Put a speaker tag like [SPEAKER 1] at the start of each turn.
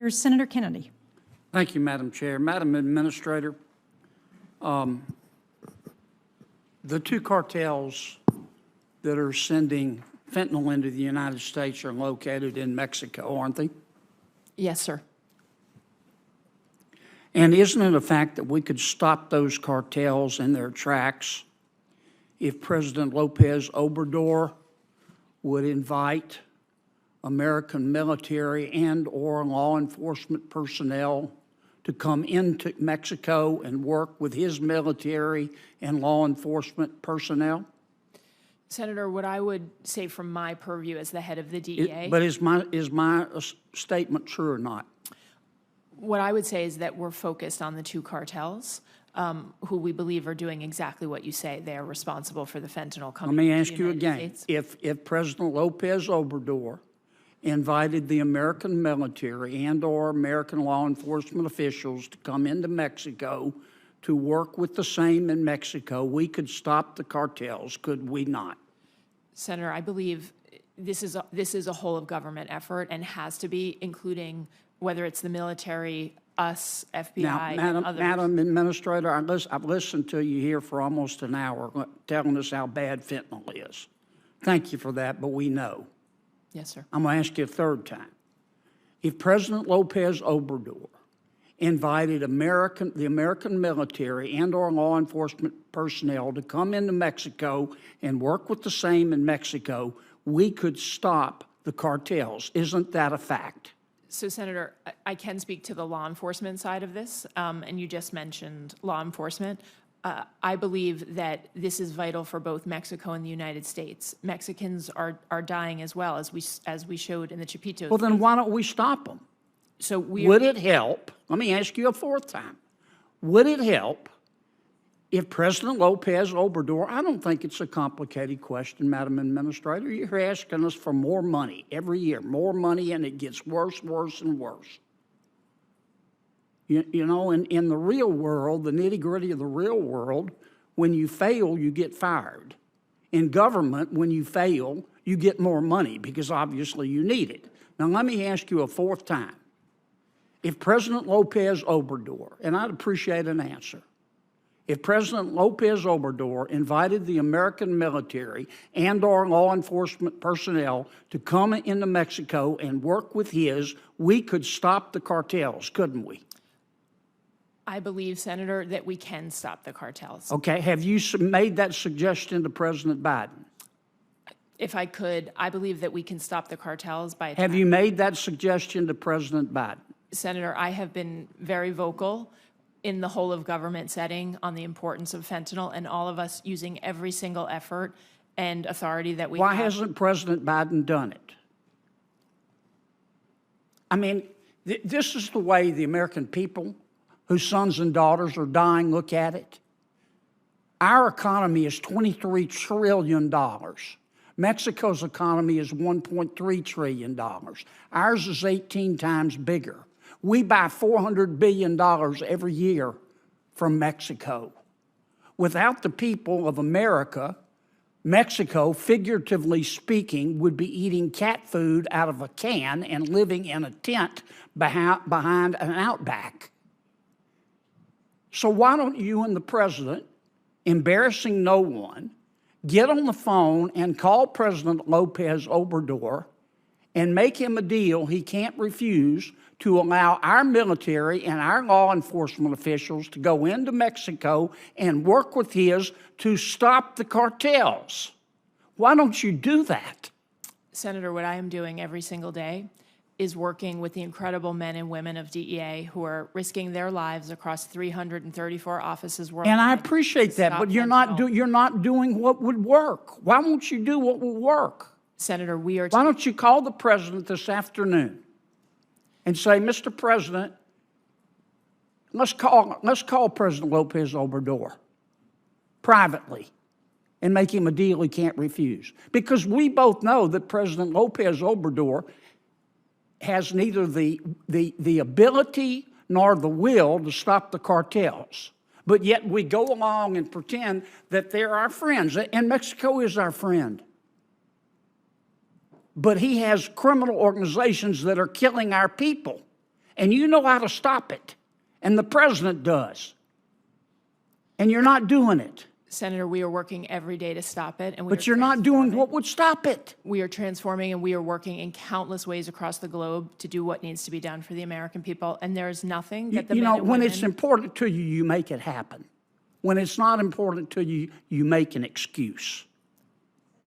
[SPEAKER 1] Here's Senator Kennedy.
[SPEAKER 2] Thank you, Madam Chair. Madam Administrator, the two cartels that are sending fentanyl into the United States are located in Mexico, aren't they?
[SPEAKER 3] Yes, sir.
[SPEAKER 2] And isn't it a fact that we could stop those cartels in their tracks if President Lopez Obrador would invite American military and/or law enforcement personnel to come into Mexico and work with his military and law enforcement personnel?
[SPEAKER 3] Senator, what I would say from my purview as the head of the DEA.
[SPEAKER 2] But is my statement true or not?
[SPEAKER 3] What I would say is that we're focused on the two cartels, who we believe are doing exactly what you say. They are responsible for the fentanyl coming
[SPEAKER 2] Let me
[SPEAKER 3] into
[SPEAKER 2] ask
[SPEAKER 3] the
[SPEAKER 2] you
[SPEAKER 3] United
[SPEAKER 2] again.
[SPEAKER 3] States.
[SPEAKER 2] If President Lopez Obrador invited the American military and/or American law enforcement officials to come into Mexico to work with the same in Mexico, we could stop the cartels, could we not?
[SPEAKER 3] Senator, I believe this is a whole of government effort and has to be, including whether it's the military, us, FBI,
[SPEAKER 2] Now,
[SPEAKER 3] and others.
[SPEAKER 2] Madam Administrator, I've listened to you here for almost an hour telling us how bad fentanyl is. Thank you for that, but we know.
[SPEAKER 3] Yes, sir.
[SPEAKER 2] I'm going to ask you a third time. If President Lopez Obrador invited the American military and/or law enforcement personnel to come into Mexico and work with the same in Mexico, we could stop the cartels. Isn't that a fact?
[SPEAKER 3] So, Senator, I can speak to the law enforcement side of this, and you just mentioned law enforcement. I believe that this is vital for both Mexico and the United States. Mexicans are dying as well, as we showed in the Chapito.
[SPEAKER 2] Well, then why don't we stop them?
[SPEAKER 3] So
[SPEAKER 2] would it help? Let me ask you a fourth time. Would it help if President Lopez Obrador, I don't think it's a complicated question, Madam Administrator. You're asking us for more money every year, more money, and it gets worse, worse, and worse. You know, in the real world, the nitty-gritty of the real world, when you fail, you get fired. In government, when you fail, you get more money because obviously you need it. Now, let me ask you a fourth time. If President Lopez Obrador, and I'd appreciate an answer, if President Lopez Obrador invited the American military and/or law enforcement personnel to come into Mexico and work with his, we could stop the cartels, couldn't we?
[SPEAKER 3] I believe, Senator, that we can stop the cartels.
[SPEAKER 2] Okay, have you made that suggestion to President Biden?
[SPEAKER 3] If I could, I believe that we can stop the cartels by...
[SPEAKER 2] Have you made that suggestion to President Biden?
[SPEAKER 3] Senator, I have been very vocal in the whole of government setting on the importance of fentanyl, and all of us using every single effort and authority that we have.
[SPEAKER 2] Why hasn't President Biden done it? I mean, this is the way the American people, whose sons and daughters are dying, look at it. Our economy is $23 trillion. Mexico's economy is $1.3 trillion. Ours is 18 times bigger. We buy $400 billion every year from Mexico. Without the people of America, Mexico, figuratively speaking, would be eating cat food out of a can and living in a tent behind an outback. So why don't you and the president, embarrassing no one, get on the phone and call President Lopez Obrador and make him a deal he can't refuse to allow our military and our law enforcement officials to go into Mexico and work with his to stop the cartels? Why don't you do that?
[SPEAKER 3] Senator, what I am doing every single day is working with the incredible men and women of DEA who are risking their lives across 334 offices worldwide.
[SPEAKER 2] And I appreciate that, but you're not doing what would work. Why won't you do what will work?
[SPEAKER 3] Senator,
[SPEAKER 2] why don't you call the president this afternoon and say, Mr. President, let's call President Lopez Obrador privately and make him a deal he can't refuse. Because we both know that President Lopez Obrador has neither the ability nor the will to stop the cartels. But yet we go along and pretend that they're our friends, and Mexico is our friend. But he has criminal organizations that are killing our people. And you know how to stop it. And the president does. And you're not doing it.
[SPEAKER 3] Senator, we are working every day to stop it.
[SPEAKER 2] But you're not doing what would stop it.
[SPEAKER 3] We are transforming, and we are working in countless ways across the globe to do what needs to be done for the American people. And there is nothing that the
[SPEAKER 2] You
[SPEAKER 3] men
[SPEAKER 2] know,
[SPEAKER 3] and
[SPEAKER 2] when
[SPEAKER 3] women-
[SPEAKER 2] it's important to you, you make it happen. When it's not important to you, you make an excuse.